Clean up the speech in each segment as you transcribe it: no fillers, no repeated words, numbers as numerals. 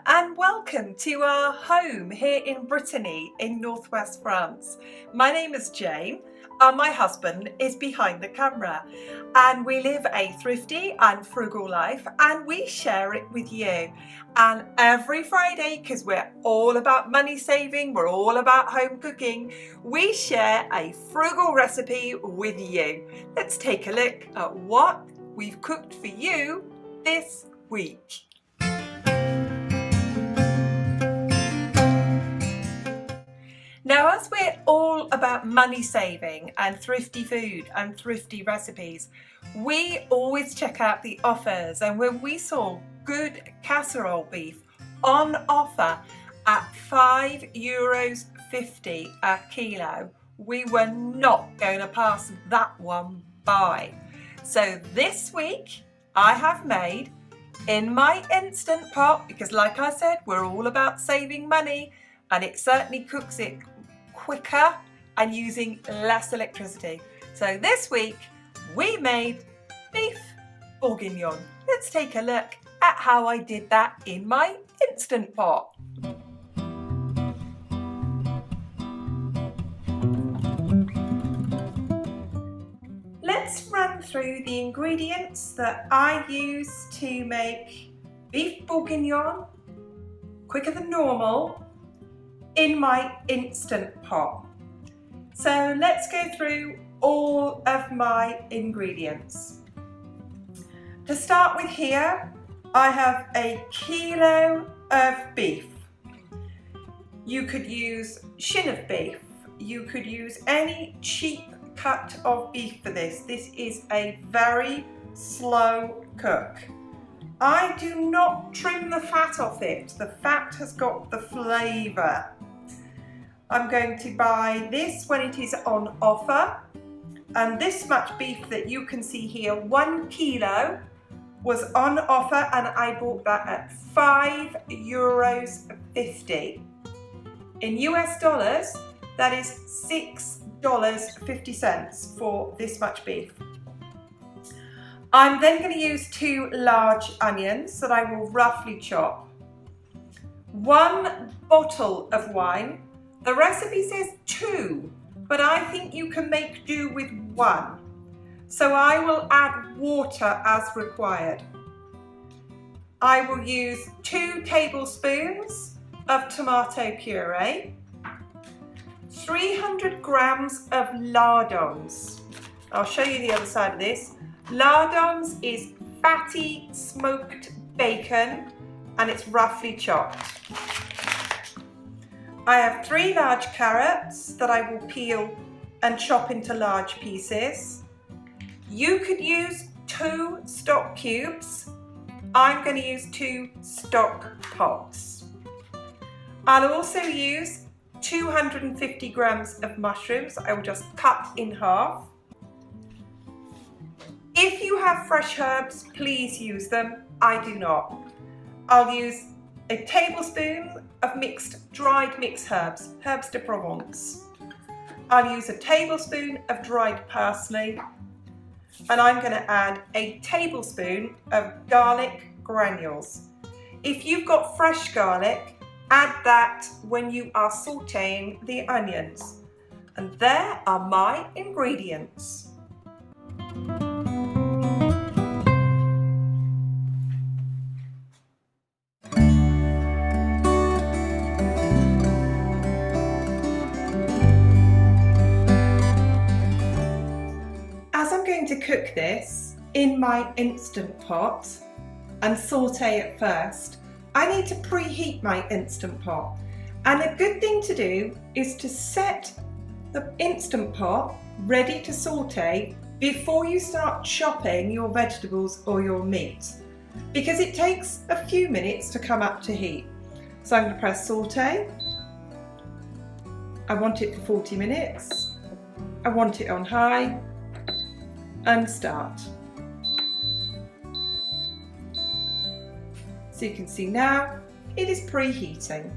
and welcome to our home here in Brittany in northwest France. My name is Jane and my husband is behind the camera, and we live a thrifty and frugal life and we share it with you. And every Friday, because we're all about money saving, we're all about home cooking, we share a frugal recipe with you. Let's take a look at what we've cooked for you this week. Now, as we're all about money saving and thrifty food and thrifty recipes, we always check out the offers. And when we saw good casserole beef on offer at €5.50 a kilo, we were not going to pass that one by. So this week I have made in my Instant Pot, because like I said, we're all about saving money, and it certainly cooks it quicker and using less electricity. So this week we made beef bourguignon. Let's take a look at how I did that in my Instant Pot. Let's run through the ingredients that I use to make beef bourguignon quicker than normal in my Instant Pot. So let's go through all of my ingredients. To start with here, I have a kilo of beef. You could use shin of beef. You could use any cheap cut of beef for this. This is a very slow cook. I do not trim the fat off it. The fat has got the flavour. I'm going to buy this when it is on offer, and this much beef that you can see here, 1 kilo, was on offer and I bought that at €5.50. In US dollars, that is $6.50 for this much beef. I'm then going to use 2 large onions that I will roughly chop. 1 bottle of wine. The recipe says 2, but I think you can make do with 1. So I will add water as required. I will use 2 tablespoons of tomato puree, 300 grams of lardons. I'll show you the other side of this. Lardons is fatty smoked bacon and it's roughly chopped. I have 3 large carrots that I will peel and chop into large pieces. You could use 2 stock cubes. I'm going to use 2 stock pots. I'll also use 250 grams of mushrooms. I will just cut in half. If you have fresh herbs, please use them. I do not. I'll use a tablespoon of dried mixed herbs, herbs de Provence. I'll use a tablespoon of dried parsley, and I'm going to add a tablespoon of garlic granules. If you've got fresh garlic, add that when you are sauteing the onions. And there are my ingredients. To cook this in my Instant Pot and saute it first, I need to preheat my Instant Pot. And a good thing to do is to set the Instant Pot ready to saute before you start chopping your vegetables or your meat, because it takes a few minutes to come up to heat. So I'm going to press saute. I want it for 40 minutes. I want it on high. And start. So you can see now it is preheating.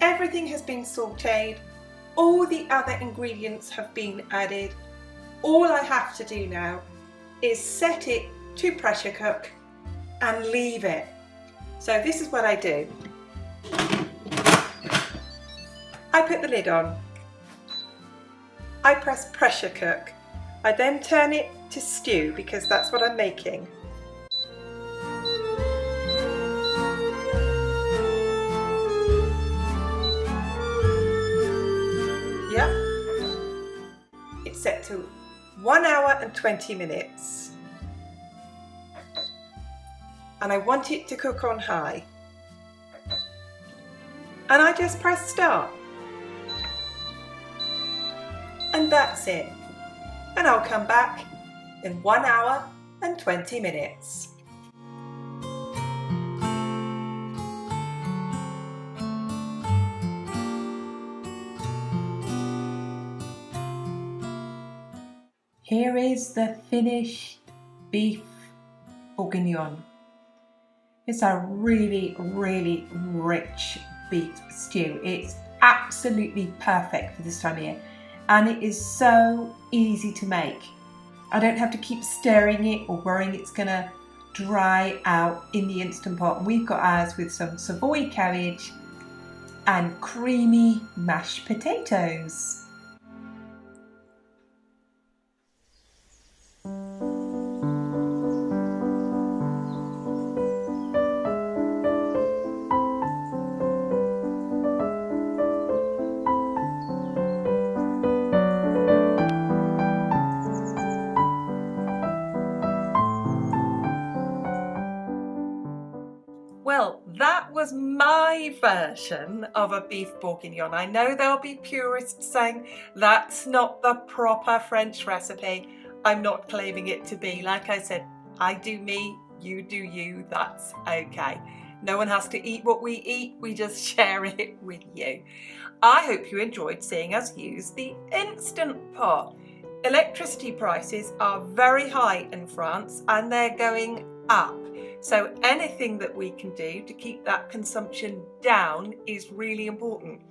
Everything has been sauteed, all the other ingredients have been added. All I have to do now is set it to pressure cook and leave it. So this is what I do. I put the lid on. I press pressure cook. I then turn it to stew because that's what I'm making. Yep. It's set to 1 hour and 20 minutes. And I want it to cook on high. And I just press start. And that's it. And I'll come back in 1 hour and 20 minutes. Here is the finished beef bourguignon. It's a really, really rich beef stew. It's absolutely perfect for this time of year. And it is so easy to make. I don't have to keep stirring it or worrying it's gonna dry out in the Instant Pot. And we've got ours with some Savoy cabbage and creamy mashed potatoes. Well, that was my version of a beef bourguignon. I know there'll be purists saying that's not the proper French recipe. I'm not claiming it to be. Like I said, I do me, you do you, that's okay. No one has to eat what we eat, we just share it with you. I hope you enjoyed seeing us use the Instant Pot. Electricity prices are very high in France and they're going up. So anything that we can do to keep that consumption down is really important.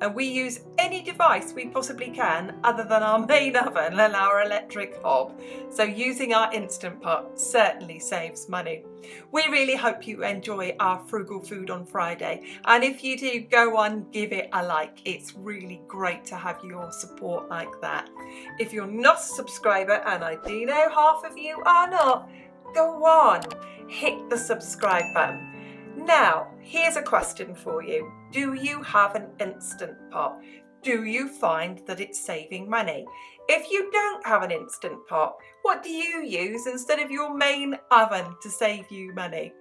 And we use any device we possibly can other than our main oven and our electric hob. So using our Instant Pot certainly saves money. We really hope you enjoy our Frugal Food on Friday. And if you do, go on, give it a like. It's really great to have your support like that. If you're not a subscriber, and I do know half of you are not, go on, hit the subscribe button. Now, here's a question for you. Do you have an Instant Pot? Do you find that it's saving money? If you don't have an Instant Pot, what do you use instead of your main oven to save you money?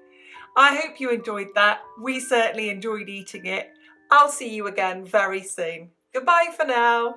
I hope you enjoyed that. We certainly enjoyed eating it. I'll see you again very soon. Goodbye for now.